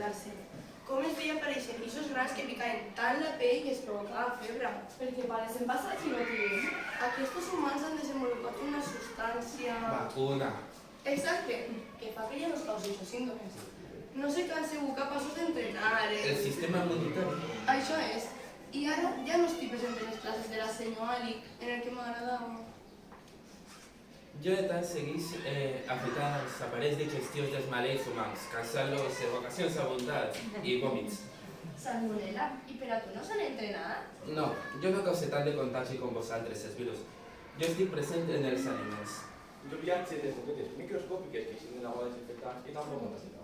reciclar-se. Com es feia aparèixer eixos grans que picaven tant la pell i es provocava febre? Perquè pareixen basats i no tiren. Aquests humans han desenvolupat una substància... Vacuna. Exacte, que fa que ja no es causi aquests símptomes. No sé que han sigut capaços d'entrenar... El sistema immunitari. Això és. I ara ja no estic present en les classes de la senyor Ali, en el que m'agradava. Jo de tant seguís afectant els aparells digestius dels malalts humans, causant-los evocacions abundants i vòmits. Salmonella, i per a tu no s'han entrenat? No, jo no cause tant de contagi com vosaltres, els virus. Jo estic present en els aliments. Jo viatge de boquetes microscòpiques que siguin agua desinfectant i tampoc no t'ajuda.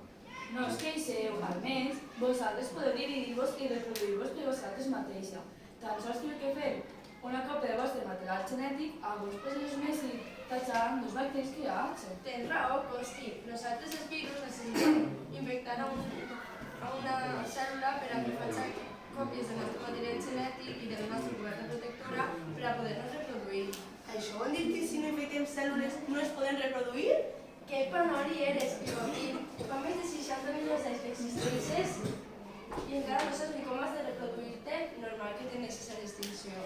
No us queixeu, almenys vosaltres podeu dividir-vos i reproduir-vos per vosaltres mateixa. Tan sols teniu que fer una còpia del vostre material genètic a uns pocs mesos tachant dos bacteris que hi ha. Tens raó, Costi. Nosaltres els virus necessitem infectar a una cèl·lula per a que faci còpies del nostre material genètic i de la nostra coberta protectora per a poder-nos reproduir. Això vol dir que si no infectem cèl·lules no es poden reproduir? Que panori eres, Picotín. Fa més de 60 milions d'anys que existeixes i encara no saps ni com has de reproduir-te, normal que te necessari extinció.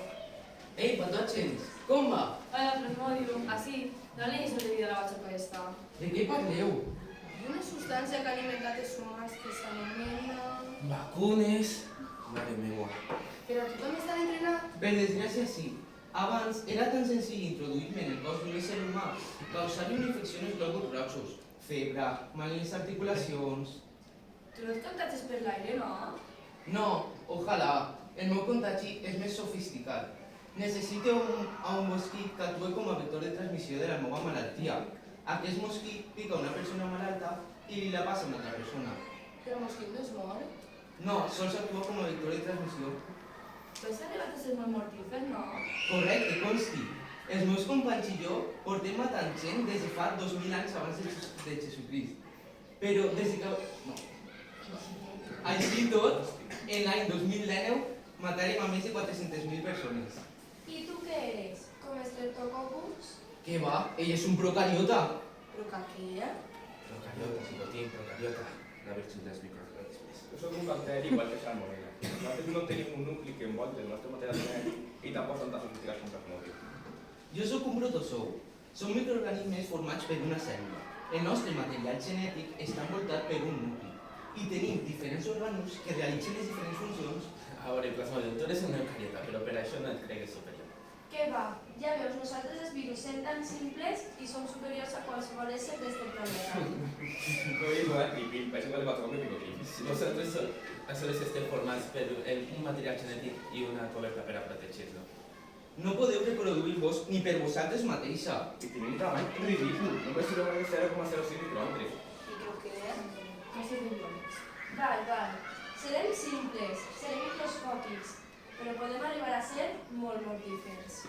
Ei, patochens, com va? Hola, Plasmodium, així, dale sobreviure a la batxa aquesta. De què parleu? Una substància que ha alimentat els humans que s'anomena... Vacunes? Mare meua. Però tu també estàs entrenat? Per desgràcia sí. Abans era tan senzill introduir-me en el cos d'un ésser humà i causar-li una infecció en els glòbuls grossos, febre, mal en les articulacions... Tu no et contagis per l'aire, no? No, ojalà. El meu contagi és més sofisticat. Necessito a un mosquit que actuï com a vector de transmissió de la meva malaltia. Aquest mosquit pica una persona malalta i li la passa a una altra persona. Però el mosquit no es mor. No, sols actua com a vector de transmissió. Tu has arribat a ser molt mortífer, no? Correcte, consti. Els meus companys i jo portem matant gent des de fa 2000 anys abans de Jesucrist. Però des que... No. Així i tot, en l'any 2019 matarem a més de 400.000 persones. I tu què eres? Com Streptococcus? Què va? Ell és un procariota. Però que què? Procariota, psicotín, procariota. La virtut dels microorganismes. Jo soc un bacteri igual que salmonella. Nosaltres no tenim un nucli que envolti el nostre material genètic i tampoc són tan sofisticats com Plasmodium. Jo sóc un protozou. Són microorganismes formats per una cèl·lula. El nostre material genètic està envoltat per un nucli. I tenim diferents òrgans que realitzen les diferents funcions. A veure, Plasmodium, tu eres una eucariota, però per això no et cregues superior. Què va? Ja veus, nosaltres els virus som tan simples i som superiors a qualsevol ésser d'este planeta. No he dit tripil, per això no li va trobar picotín. Vosaltres sols esteu formats per un material genètic i una coberta per a protegir-lo. No podeu reproduir-vos ni per vosaltres mateixa. I tenim un treball ridícul. Només si de 0,05 micròmetres. I creu que... Casi millones. Val. Serem simples, serem microscòpics, però podem arribar a ser molt mortífers.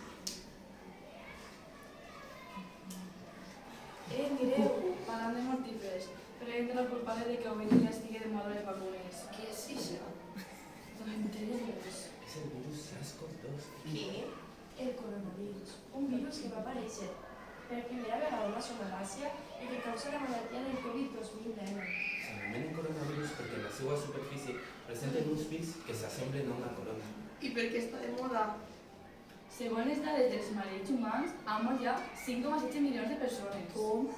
Mireu, parlant de mortífers, preguntem al culpable de que avui dia estigui de moda les vacunes. Què és això? No entenem-nos. És el virus SARS-CoV-2. Què? El coronavirus, un virus que va aparèixer per primera vegada a una zona d'Àsia i que causa la malaltia del Covid-2019. S'anomenen coronavirus perquè en la seva superfície presenten uns pils que s'assemblen a una corona. I per què està de moda? Segons les dades dels malalts humans, han mort ja 5,7 milions de persones. Com?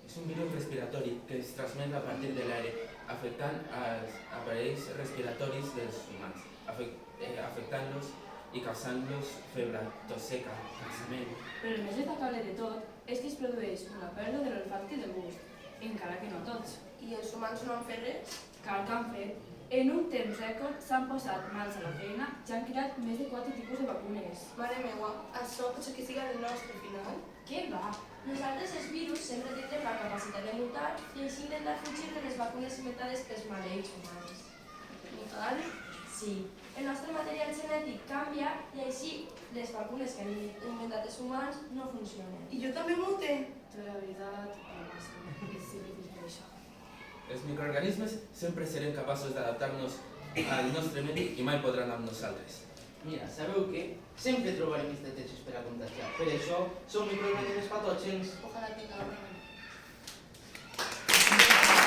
És un virus respiratori que es transmet a partir de l'aire, afectant als aparells respiratoris dels humans, afectant-los i causant-los febre, tos seca, cansament. Però el més destacable de tot és que es produeix una pèrdua de l'olfacte i del gust, encara que no tots. I els humans no han fet res? Cal que han fet. En un temps rècord s'han posat mans a la feina i han creat més de 4 tipus de vacunes. Mare meua, això potser que siga el nostre final? Què va? Nosaltres els virus sempre tindrem la capacitat de mutar i així intentar fugir de les vacunes inventades pels malalts humans. Mutar? Sí, el nostre material genètic canvia i així les vacunes que han inventat els humans no funcionen. I jo també mute? Però la veritat, és difícil per això. Els microorganismes sempre serem capaços d'adaptar-nos al nostre medi i mai podran amb nosaltres. Mira, sabeu què? Sempre trobarem estratègies per a contagiar. Per això, som microorganismes patògens. Ojalá que calmen.